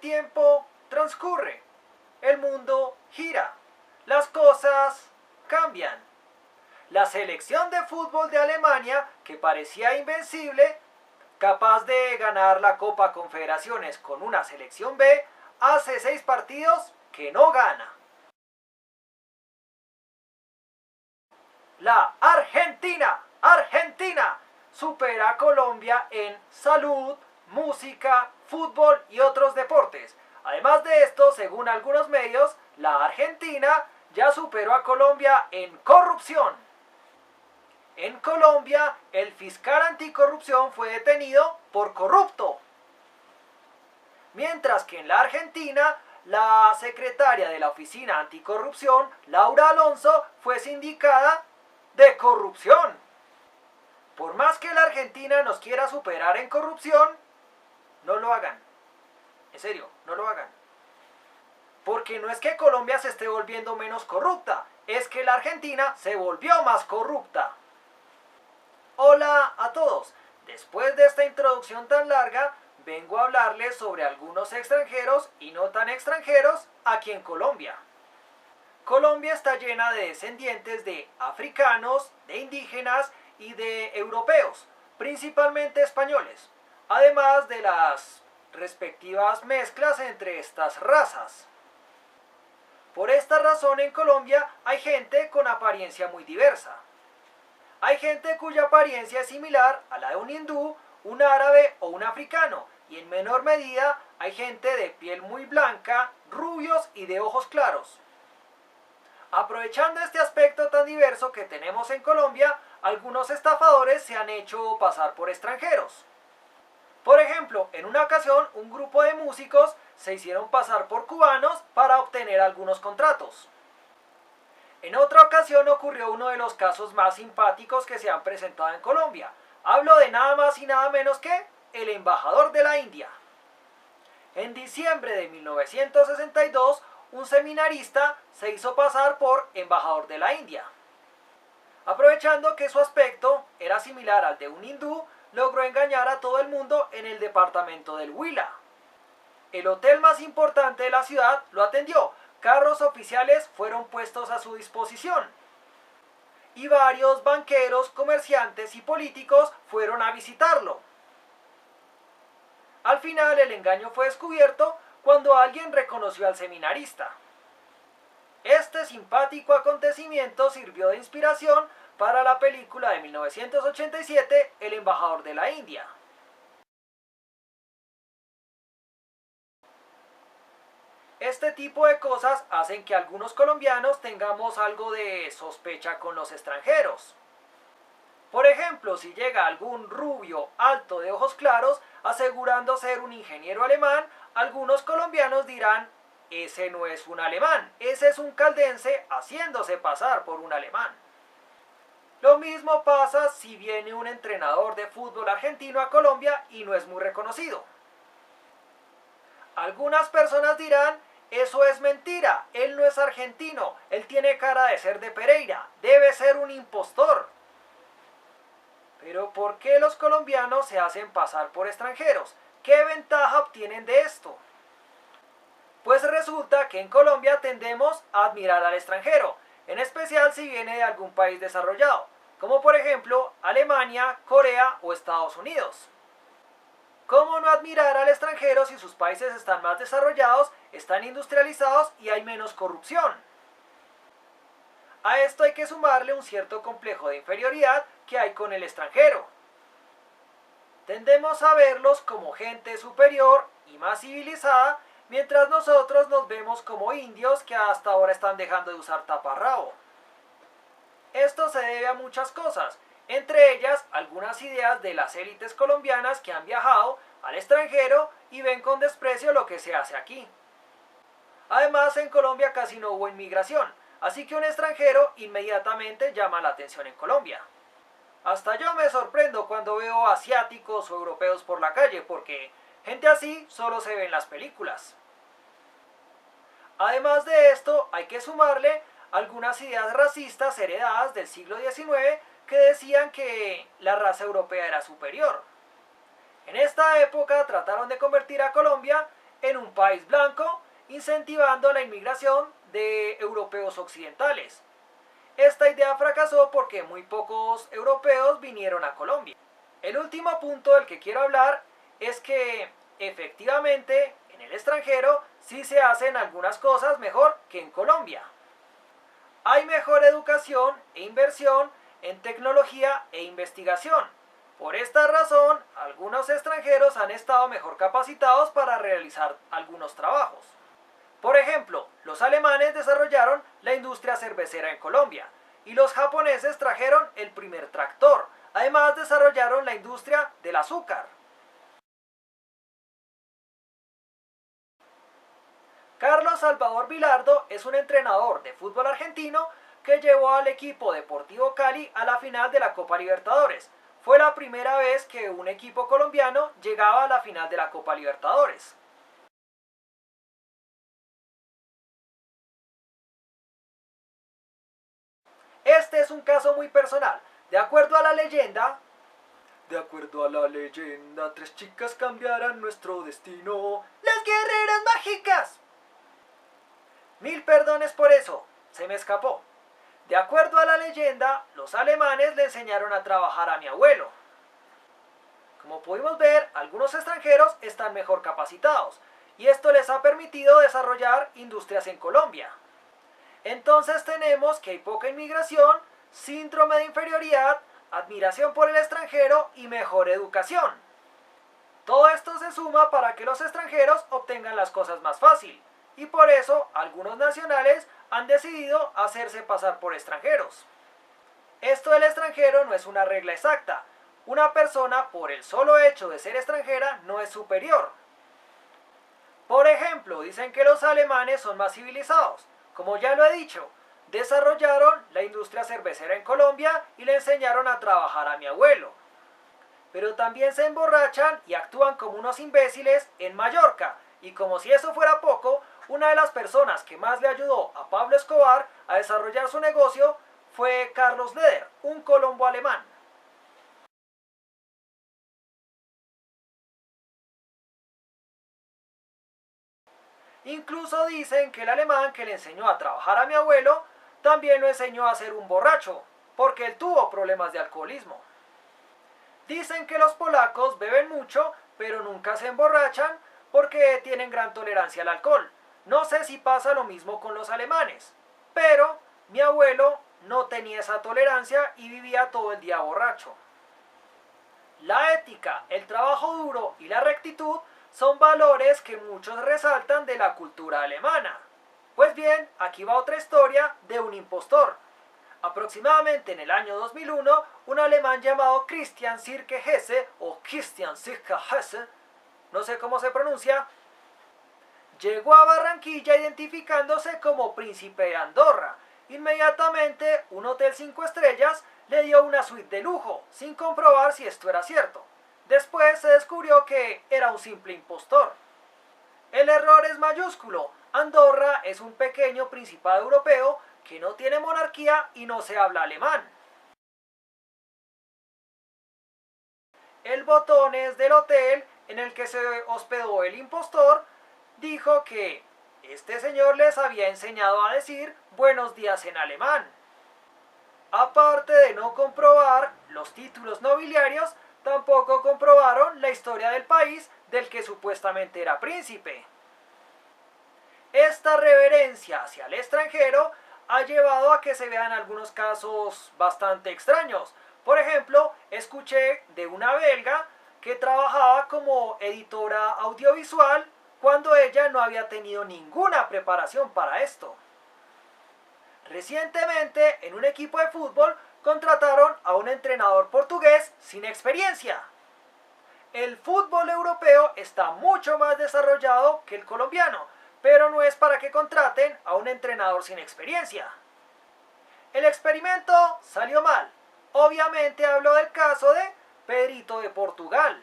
tiempo transcurre, el mundo gira, las cosas cambian. La selección de fútbol de Alemania, que parecía invencible, capaz de ganar la Copa Confederaciones con una selección B, hace 6 partidos que no gana. La Argentina, supera a Colombia en salud, música, fútbol y otros deportes. Además de esto, según algunos medios, la Argentina ya superó a Colombia en corrupción. En Colombia, el fiscal anticorrupción fue detenido por corrupto. Mientras que en la Argentina, la secretaria de la Oficina Anticorrupción, Laura Alonso, fue sindicada de corrupción. Por más que la Argentina nos quiera superar en corrupción, no lo hagan. En serio, no lo hagan. Porque no es que Colombia se esté volviendo menos corrupta, es que la Argentina se volvió más corrupta. Hola a todos. Después de esta introducción tan larga, vengo a hablarles sobre algunos extranjeros y no tan extranjeros aquí en Colombia. Colombia está llena de descendientes de africanos, de indígenas y de europeos, principalmente españoles, además de las respectivas mezclas entre estas razas. Por esta razón en Colombia hay gente con apariencia muy diversa. Hay gente cuya apariencia es similar a la de un hindú, un árabe o un africano, y en menor medida hay gente de piel muy blanca, rubios y de ojos claros. Aprovechando este aspecto tan diverso que tenemos en Colombia, algunos estafadores se han hecho pasar por extranjeros. Por ejemplo, en una ocasión un grupo de músicos se hicieron pasar por cubanos para obtener algunos contratos. En otra ocasión ocurrió uno de los casos más simpáticos que se han presentado en Colombia. Hablo de nada más y nada menos que el embajador de la India. En diciembre de 1962, un seminarista se hizo pasar por embajador de la India. Aprovechando que su aspecto era similar al de un hindú, logró engañar a todo el mundo en el departamento del Huila. El hotel más importante de la ciudad lo atendió. Carros oficiales fueron puestos a su disposición. Y varios banqueros, comerciantes y políticos fueron a visitarlo. Al final el engaño fue descubierto cuando alguien reconoció al seminarista. Este simpático acontecimiento sirvió de inspiración para la película de 1987, El embajador de la India. Este tipo de cosas hacen que algunos colombianos tengamos algo de sospecha con los extranjeros. Por ejemplo, si llega algún rubio alto de ojos claros asegurando ser un ingeniero alemán, algunos colombianos dirán: ese no es un alemán, ese es un caldense haciéndose pasar por un alemán. Lo mismo pasa si viene un entrenador de fútbol argentino a Colombia y no es muy reconocido. Algunas personas dirán: eso es mentira, él no es argentino, él tiene cara de ser de Pereira, debe ser un impostor. Pero ¿por qué los colombianos se hacen pasar por extranjeros? ¿Qué ventaja obtienen de esto? Pues resulta que en Colombia tendemos a admirar al extranjero, en especial si viene de algún país desarrollado, como por ejemplo Alemania, Corea o Estados Unidos. ¿Cómo no admirar al extranjero si sus países están más desarrollados, están industrializados y hay menos corrupción? A esto hay que sumarle un cierto complejo de inferioridad que hay con el extranjero. Tendemos a verlos como gente superior y más civilizada, mientras nosotros nos vemos como indios que hasta ahora están dejando de usar taparrabo. Esto se debe a muchas cosas, entre ellas algunas ideas de las élites colombianas que han viajado al extranjero y ven con desprecio lo que se hace aquí. Además, en Colombia casi no hubo inmigración, así que un extranjero inmediatamente llama la atención en Colombia. Hasta yo me sorprendo cuando veo asiáticos o europeos por la calle, porque gente así solo se ve en las películas. Además de esto, hay que sumarle algunas ideas racistas heredadas del siglo XIX que decían que la raza europea era superior. En esta época trataron de convertir a Colombia en un país blanco, incentivando la inmigración de europeos occidentales. Esta idea fracasó porque muy pocos europeos vinieron a Colombia. El último punto del que quiero hablar es que efectivamente en el extranjero sí se hacen algunas cosas mejor que en Colombia. Hay mejor educación e inversión en tecnología e investigación. Por esta razón, algunos extranjeros han estado mejor capacitados para realizar algunos trabajos. Por ejemplo, los alemanes desarrollaron la industria cervecera en Colombia y los japoneses trajeron el primer tractor. Además, desarrollaron la industria del azúcar. Carlos Salvador Vilardo es un entrenador de fútbol argentino que llevó al equipo Deportivo Cali a la final de la Copa Libertadores. Fue la primera vez que un equipo colombiano llegaba a la final de la Copa Libertadores. Este es un caso muy personal. De acuerdo a la leyenda, tres chicas cambiarán nuestro destino. ¡Las guerreras mágicas! Mil perdones por eso, se me escapó. De acuerdo a la leyenda, los alemanes le enseñaron a trabajar a mi abuelo. Como pudimos ver, algunos extranjeros están mejor capacitados y esto les ha permitido desarrollar industrias en Colombia. Entonces tenemos que hay poca inmigración, síndrome de inferioridad, admiración por el extranjero y mejor educación. Todo esto se suma para que los extranjeros obtengan las cosas más fácil y por eso algunos nacionales han decidido hacerse pasar por extranjeros. Esto del extranjero no es una regla exacta. Una persona por el solo hecho de ser extranjera no es superior. Por ejemplo, dicen que los alemanes son más civilizados. Como ya lo he dicho, desarrollaron la industria cervecera en Colombia y le enseñaron a trabajar a mi abuelo. Pero también se emborrachan y actúan como unos imbéciles en Mallorca. Y como si eso fuera poco, una de las personas que más le ayudó a Pablo Escobar a desarrollar su negocio fue Carlos Leder, un colombo alemán. Incluso dicen que el alemán que le enseñó a trabajar a mi abuelo también lo enseñó a ser un borracho, porque él tuvo problemas de alcoholismo. Dicen que los polacos beben mucho, pero nunca se emborrachan porque tienen gran tolerancia al alcohol. No sé si pasa lo mismo con los alemanes, pero mi abuelo no tenía esa tolerancia y vivía todo el día borracho. La ética, el trabajo duro y la rectitud son valores que muchos resaltan de la cultura alemana. Pues bien, aquí va otra historia de un impostor. Aproximadamente en el año 2001, un alemán llamado Christian Sirke Hesse, o Christian Sirke Hesse, no sé cómo se pronuncia, llegó a Barranquilla identificándose como príncipe de Andorra. Inmediatamente, un hotel 5 estrellas le dio una suite de lujo, sin comprobar si esto era cierto. Después se descubrió que era un simple impostor. El error es mayúsculo. Andorra es un pequeño principado europeo que no tiene monarquía y no se habla alemán. El botones del hotel en el que se hospedó el impostor dijo que este señor les había enseñado a decir buenos días en alemán. Aparte de no comprobar los títulos nobiliarios, tampoco comprobaron la historia del país del que supuestamente era príncipe. Esta reverencia hacia el extranjero ha llevado a que se vean algunos casos bastante extraños. Por ejemplo, escuché de una belga que trabajaba como editora audiovisual cuando ella no había tenido ninguna preparación para esto. Recientemente, en un equipo de fútbol, contrataron a un entrenador portugués sin experiencia. El fútbol europeo está mucho más desarrollado que el colombiano, pero no es para que contraten a un entrenador sin experiencia. El experimento salió mal. Obviamente hablo del caso de Pedrito de Portugal.